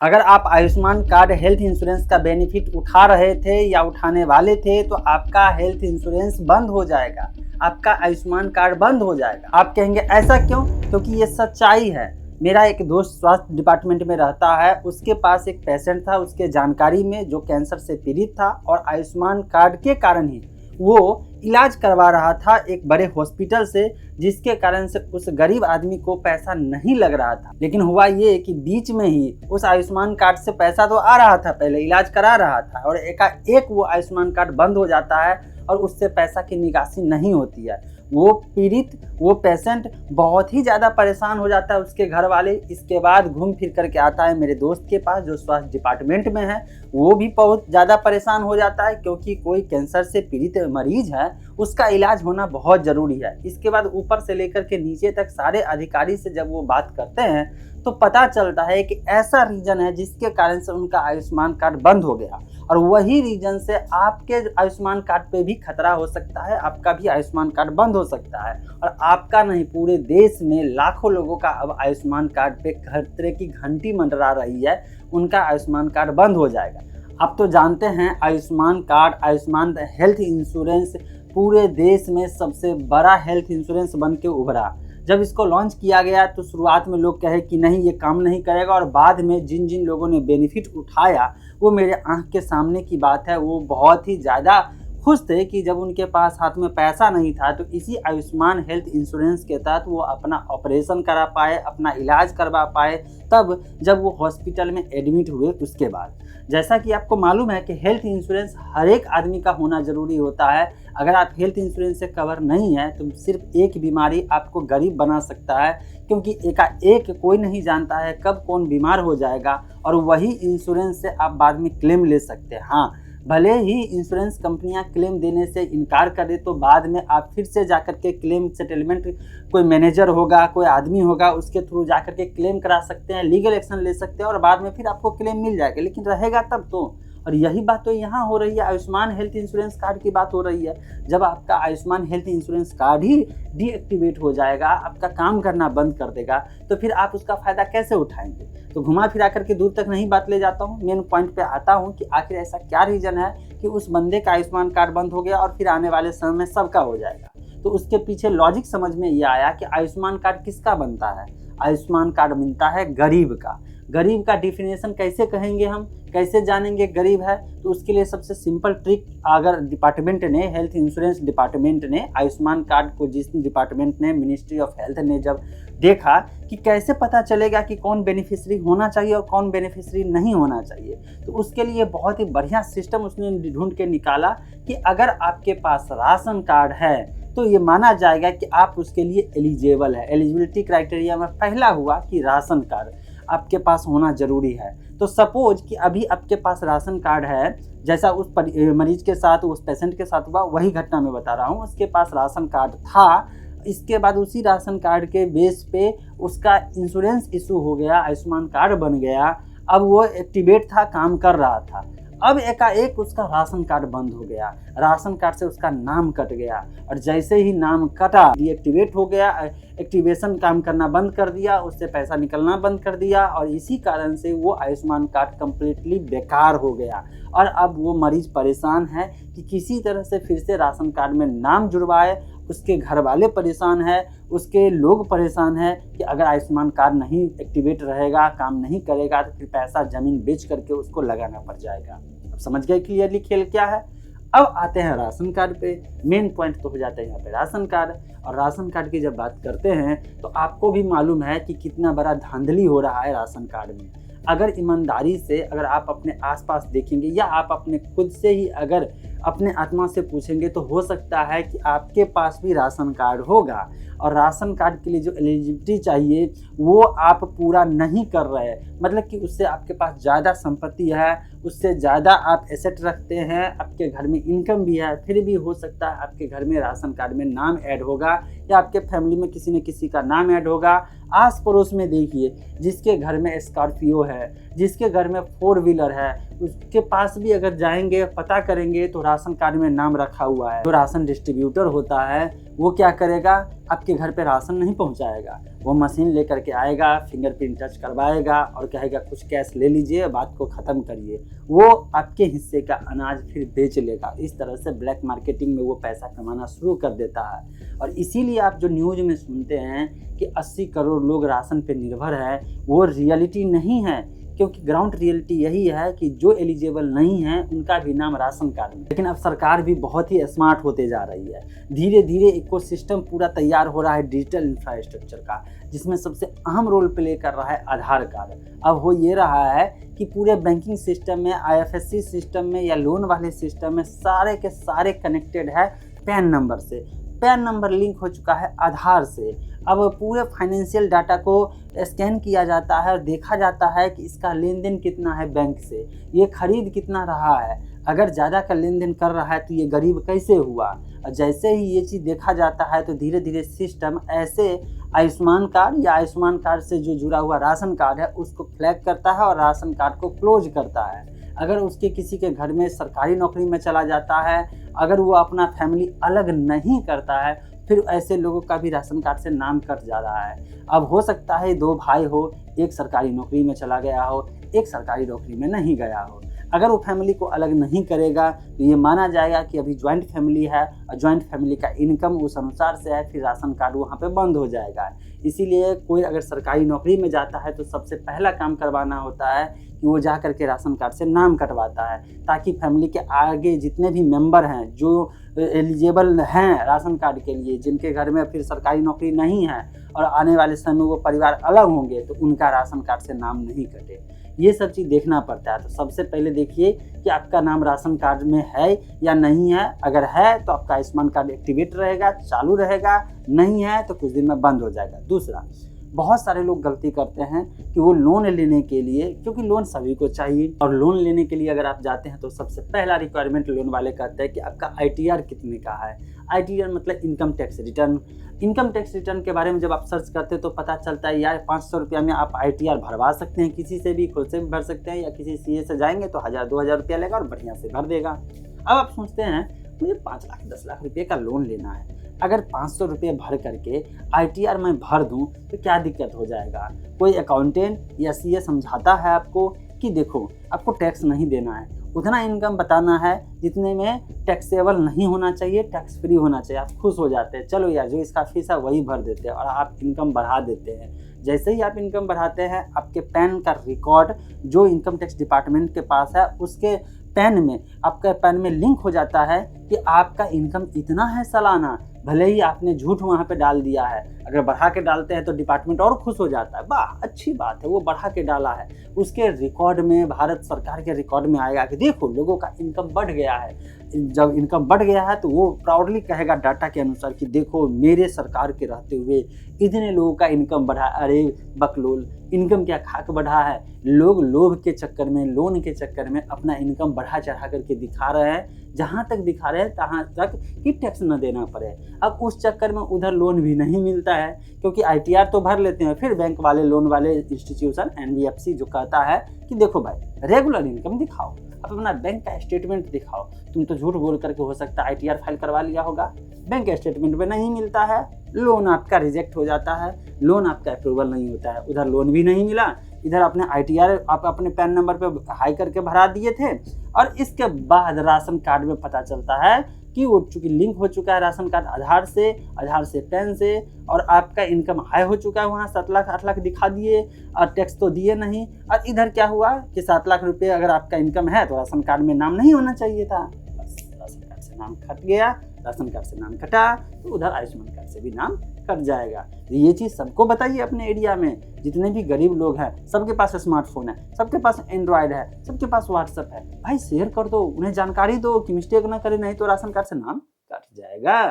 अगर आप Ayushman card health insurance का बेनिफिट उठा रहे थे या उठाने वाले थे तो आपका हेल्थ इंश्योरेंस बंद हो जाएगा, आपका आयुष्मान कार्ड बंद हो जाएगा। आप कहेंगे ऐसा क्यों? क्योंकि ये सच्चाई है। मेरा एक दोस्त स्वास्थ्य डिपार्टमेंट में रहता है, उसके पास एक पेशेंट था उसके जानकारी में जो कैंसर से पीड़ित था और आयुष्मान कार्ड के कारण ही वो इलाज करवा रहा था एक बड़े हॉस्पिटल से, जिसके कारण से उस गरीब आदमी को पैसा नहीं लग रहा था। लेकिन हुआ ये कि बीच में ही उस आयुष्मान कार्ड से पैसा तो आ रहा था, पहले इलाज करा रहा था, और एकाएक वो आयुष्मान कार्ड बंद हो जाता है और उससे पैसा की निकासी नहीं होती है। वो पीड़ित, वो पेशेंट बहुत ही ज़्यादा परेशान हो जाता है, उसके घर वाले। इसके बाद घूम फिर करके आता है मेरे दोस्त के पास जो स्वास्थ्य डिपार्टमेंट में है। वो भी बहुत ज़्यादा परेशान हो जाता है क्योंकि कोई कैंसर से पीड़ित मरीज है, उसका इलाज होना बहुत ज़रूरी है। इसके बाद ऊपर से लेकर के नीचे तक सारे अधिकारी से जब वो बात करते हैं तो पता चलता है कि ऐसा रीज़न है जिसके कारण से उनका आयुष्मान कार्ड बंद हो गया, और वही रीजन से आपके आयुष्मान कार्ड पे भी खतरा हो सकता है, आपका भी आयुष्मान कार्ड बंद हो सकता है। और आपका नहीं, पूरे देश में लाखों लोगों का अब आयुष्मान कार्ड पे खतरे की घंटी मंडरा रही है, उनका आयुष्मान कार्ड बंद हो जाएगा। आप तो जानते हैं Ayushman card, Ayushman health insurance पूरे देश में सबसे बड़ा हेल्थ इंश्योरेंस बन के उभरा। जब इसको लॉन्च किया गया तो शुरुआत में लोग कहे कि नहीं ये काम नहीं करेगा, और बाद में जिन जिन लोगों ने बेनिफिट उठाया वो मेरे आंख के सामने की बात है, वो बहुत ही ज़्यादा खुश थे कि जब उनके पास हाथ में पैसा नहीं था तो इसी आयुष्मान हेल्थ इंश्योरेंस के तहत वो अपना ऑपरेशन करा पाए, अपना इलाज करवा पाए, तब जब वो हॉस्पिटल में एडमिट हुए उसके बाद। जैसा कि आपको मालूम है कि हेल्थ इंश्योरेंस हर एक आदमी का होना ज़रूरी होता है। अगर आप हेल्थ इंश्योरेंस से कवर नहीं है तो सिर्फ एक बीमारी आपको गरीब बना सकता है, क्योंकि एकाएक कोई नहीं जानता है कब कौन बीमार हो जाएगा, और वही इंश्योरेंस से आप बाद में क्लेम ले सकते हैं। हाँ, भले ही इंश्योरेंस कंपनियां क्लेम देने से इनकार करें तो बाद में आप फिर से जाकर के क्लेम सेटलमेंट, कोई मैनेजर होगा, कोई आदमी होगा, उसके थ्रू जाकर के क्लेम करा सकते हैं, लीगल एक्शन ले सकते हैं और बाद में फिर आपको क्लेम मिल जाएगा, लेकिन रहेगा तब तो। और यही बात तो यहाँ हो रही है, आयुष्मान हेल्थ इंश्योरेंस कार्ड की बात हो रही है। जब आपका आयुष्मान हेल्थ इंश्योरेंस कार्ड ही डीएक्टिवेट हो जाएगा, आपका काम करना बंद कर देगा, तो फिर आप उसका फ़ायदा कैसे उठाएंगे? तो घुमा फिरा करके दूर तक नहीं बात ले जाता हूँ, मेन पॉइंट पे आता हूँ कि आखिर ऐसा क्या रीज़न है कि उस बंदे का आयुष्मान कार्ड बंद हो गया और फिर आने वाले समय में सबका हो जाएगा। तो उसके पीछे लॉजिक समझ में ये आया कि आयुष्मान कार्ड किसका बनता है? आयुष्मान कार्ड मिलता है गरीब का। गरीब का डिफिनेशन कैसे कहेंगे हम, कैसे जानेंगे गरीब है? तो उसके लिए सबसे सिंपल ट्रिक, अगर डिपार्टमेंट ने, हेल्थ इंश्योरेंस डिपार्टमेंट ने आयुष्मान कार्ड को, जिस डिपार्टमेंट ने, मिनिस्ट्री ऑफ हेल्थ ने जब देखा कि कैसे पता चलेगा कि कौन बेनिफिशियरी होना चाहिए और कौन बेनिफिशियरी नहीं होना चाहिए, तो उसके लिए बहुत ही बढ़िया सिस्टम उसने ढूंढ के निकाला कि अगर आपके पास राशन कार्ड है तो ये माना जाएगा कि आप उसके लिए एलिजिबल है। एलिजिबिलिटी क्राइटेरिया में पहला हुआ कि राशन कार्ड आपके पास होना ज़रूरी है। तो सपोज कि अभी आपके पास राशन कार्ड है, जैसा उस मरीज के साथ, उस पेशेंट के साथ हुआ, वही घटना मैं बता रहा हूँ। उसके पास राशन कार्ड था, इसके बाद उसी राशन कार्ड के बेस पे उसका इंश्योरेंस इशू हो गया, आयुष्मान कार्ड बन गया। अब वो एक्टिवेट था, काम कर रहा था। अब एकाएक उसका राशन कार्ड बंद हो गया, राशन कार्ड से उसका नाम कट गया, और जैसे ही नाम कटा, डीएक्टिवेट हो गया, एक्टिवेशन काम करना बंद कर दिया, उससे पैसा निकलना बंद कर दिया, और इसी कारण से वो आयुष्मान कार्ड कम्प्लीटली बेकार हो गया। और अब वो मरीज परेशान है कि किसी तरह से फिर से राशन कार्ड में नाम जुड़वाए। उसके घर वाले परेशान है, उसके लोग परेशान है कि अगर आयुष्मान कार्ड नहीं एक्टिवेट रहेगा, काम नहीं करेगा, तो फिर पैसा ज़मीन बेच करके उसको लगाना पड़ जाएगा। अब समझ गए क्लियरली खेल क्या है? अब आते हैं राशन कार्ड पे। मेन पॉइंट तो हो जाता है यहाँ पे राशन कार्ड। और राशन कार्ड की जब बात करते हैं तो आपको भी मालूम है कि कितना बड़ा धांधली हो रहा है राशन कार्ड में। अगर ईमानदारी से, अगर आप अपने आसपास देखेंगे या आप अपने खुद से ही अगर अपने आत्मा से पूछेंगे तो हो सकता है कि आपके पास भी राशन कार्ड होगा, और राशन कार्ड के लिए जो एलिजिबिलिटी चाहिए वो आप पूरा नहीं कर रहे। मतलब कि उससे आपके पास ज़्यादा संपत्ति है, उससे ज़्यादा आप एसेट रखते हैं, आपके घर में इनकम भी है, फिर भी हो सकता है आपके घर में राशन कार्ड में नाम ऐड होगा, या आपके फैमिली में किसी न किसी का नाम ऐड होगा। आस पड़ोस में देखिए, जिसके घर में स्कॉर्पियो है, जिसके घर में 4 व्हीलर है उसके पास भी अगर जाएंगे पता करेंगे तो राशन कार्ड में नाम रखा हुआ है। जो राशन डिस्ट्रीब्यूटर होता है वो क्या करेगा, आपके घर पे राशन नहीं पहुंचाएगा, वो मशीन लेकर के आएगा, फिंगरप्रिंट टच करवाएगा और कहेगा कुछ कैश ले लीजिए, बात को ख़त्म करिए। वो आपके हिस्से का अनाज फिर बेच लेगा। इस तरह से ब्लैक मार्केटिंग में वो पैसा कमाना शुरू कर देता है। और इसीलिए आप जो न्यूज़ में सुनते हैं कि 80 करोड़ लोग राशन पे निर्भर है, वो रियलिटी नहीं है, क्योंकि ग्राउंड रियलिटी यही है कि जो एलिजिबल नहीं है उनका भी नाम राशन कार्ड में। लेकिन अब सरकार भी बहुत ही स्मार्ट होते जा रही है। धीरे धीरे इकोसिस्टम पूरा तैयार हो रहा है डिजिटल इंफ्रास्ट्रक्चर का, जिसमें सबसे अहम रोल प्ले कर रहा है आधार कार्ड। अब हो ये रहा है कि पूरे बैंकिंग सिस्टम में, IFSC सिस्टम में या लोन वाले सिस्टम में सारे के सारे कनेक्टेड है पैन नंबर से। पैन नंबर लिंक हो चुका है आधार से। अब पूरे फाइनेंशियल डाटा को स्कैन किया जाता है और देखा जाता है कि इसका लेन देन कितना है बैंक से, ये खरीद कितना रहा है। अगर ज़्यादा का लेन देन कर रहा है तो ये गरीब कैसे हुआ। और जैसे ही ये चीज़ देखा जाता है तो धीरे धीरे सिस्टम ऐसे आयुष्मान कार्ड या आयुष्मान कार्ड से जो जुड़ा हुआ राशन कार्ड है उसको फ्लैग करता है और राशन कार्ड को क्लोज करता है। अगर उसके किसी के घर में सरकारी नौकरी में चला जाता है, अगर वो अपना फैमिली अलग नहीं करता है, फिर ऐसे लोगों का भी राशन कार्ड से नाम कट जा रहा है। अब हो सकता है 2 भाई हो, एक सरकारी नौकरी में चला गया हो, एक सरकारी नौकरी में नहीं गया हो। अगर वो फैमिली को अलग नहीं करेगा तो ये माना जाएगा कि अभी जॉइंट फैमिली है और जॉइंट फैमिली का इनकम उस अनुसार से है, फिर राशन कार्ड वहाँ पे बंद हो जाएगा। इसीलिए कोई अगर सरकारी नौकरी में जाता है तो सबसे पहला काम करवाना होता है कि वो जा करके राशन कार्ड से नाम कटवाता है, ताकि फैमिली के आगे जितने भी मेंबर हैं जो एलिजिबल हैं राशन कार्ड के लिए, जिनके घर में फिर सरकारी नौकरी नहीं है और आने वाले समय में वो परिवार अलग होंगे, तो उनका राशन कार्ड से नाम नहीं कटे। ये सब चीज़ देखना पड़ता है। तो सबसे पहले देखिए कि आपका नाम राशन कार्ड में है या नहीं है। अगर है तो आपका आयुष्मान कार्ड एक्टिवेट रहेगा, चालू रहेगा, नहीं है तो कुछ दिन में बंद हो जाएगा। दूसरा, बहुत सारे लोग गलती करते हैं कि वो लोन लेने के लिए, क्योंकि लोन सभी को चाहिए, और लोन लेने के लिए अगर आप जाते हैं तो सबसे पहला रिक्वायरमेंट लोन वाले कहते हैं कि आपका ITR कितने का है। ITR मतलब income tax return. Income tax return के बारे में जब आप सर्च करते हैं तो पता चलता है यार 500 रुपया में आप ITR भरवा सकते हैं, किसी से भी, खुद से भी भर सकते हैं, या किसी CA से जाएंगे तो 1000-2000 रुपया लेगा और बढ़िया से भर देगा। अब आप सोचते हैं मुझे 5 लाख 10 लाख रुपये का लोन लेना है, अगर 500 रुपये भर करके ITR मैं भर दूं तो क्या दिक्कत हो जाएगा। कोई अकाउंटेंट या CA समझाता है आपको कि देखो आपको टैक्स नहीं देना है, उतना इनकम बताना है जितने में टैक्सेबल नहीं होना चाहिए, टैक्स फ्री होना चाहिए। आप खुश हो जाते हैं, चलो यार जो इसका फीस है वही भर देते हैं, और आप इनकम बढ़ा देते हैं। जैसे ही आप इनकम बढ़ाते हैं, आपके पैन का रिकॉर्ड जो इनकम टैक्स डिपार्टमेंट के पास है, उसके पैन में, आपका पैन में लिंक हो जाता है कि आपका इनकम इतना है सालाना। भले ही आपने झूठ वहाँ पे डाल दिया है, अगर बढ़ा के डालते हैं तो डिपार्टमेंट और खुश हो जाता है, वाह अच्छी बात है वो बढ़ा के डाला है। उसके रिकॉर्ड में, भारत सरकार के रिकॉर्ड में आएगा कि देखो लोगों का इनकम बढ़ गया है। जब इनकम बढ़ गया है तो वो प्राउडली कहेगा डाटा के अनुसार कि देखो मेरे सरकार के रहते हुए इतने लोगों का इनकम बढ़ा। अरे बकलोल, इनकम क्या खाक बढ़ा है। लोग लोभ के चक्कर में, लोन के चक्कर में अपना इनकम बढ़ा चढ़ा करके दिखा रहे हैं, जहाँ तक दिखा रहे हैं तहाँ तक कि टैक्स न देना पड़े। अब उस चक्कर में उधर लोन भी नहीं मिलता है, क्योंकि ITR तो भर लेते हैं, फिर बैंक वाले, लोन वाले इंस्टीट्यूशन NBFC जो कहता है कि देखो भाई रेगुलर इनकम दिखाओ, अब अपना बैंक का स्टेटमेंट दिखाओ। तुम तो झूठ बोल करके हो सकता है ITR फाइल करवा लिया होगा, बैंक स्टेटमेंट में नहीं मिलता है, लोन आपका रिजेक्ट हो जाता है, लोन आपका अप्रूवल नहीं होता है। उधर लोन भी नहीं मिला, इधर आपने ITR आप अपने पैन नंबर पे हाई करके भरा दिए थे, और इसके बाद राशन कार्ड में पता चलता है कि वो चूँकि लिंक हो चुका है राशन कार्ड आधार से पैन से, और आपका इनकम हाई हो चुका है, वहाँ 7 लाख 8 लाख दिखा दिए और टैक्स तो दिए नहीं। और इधर क्या हुआ कि 7 लाख रुपये अगर आपका इनकम है तो राशन कार्ड में नाम नहीं होना चाहिए था, बस राशन कार्ड से नाम कट गया। राशन कार्ड से नाम कटा तो उधर आयुष्मान कार्ड से भी नाम कट जाएगा। तो ये चीज़ सबको बताइए अपने एरिया में, जितने भी गरीब लोग हैं सबके पास स्मार्टफोन है, सबके पास एंड्रॉयड है, सबके पास व्हाट्सएप है, भाई शेयर कर दो, उन्हें जानकारी दो कि मिस्टेक ना करे, नहीं तो राशन कार्ड से नाम कट जाएगा।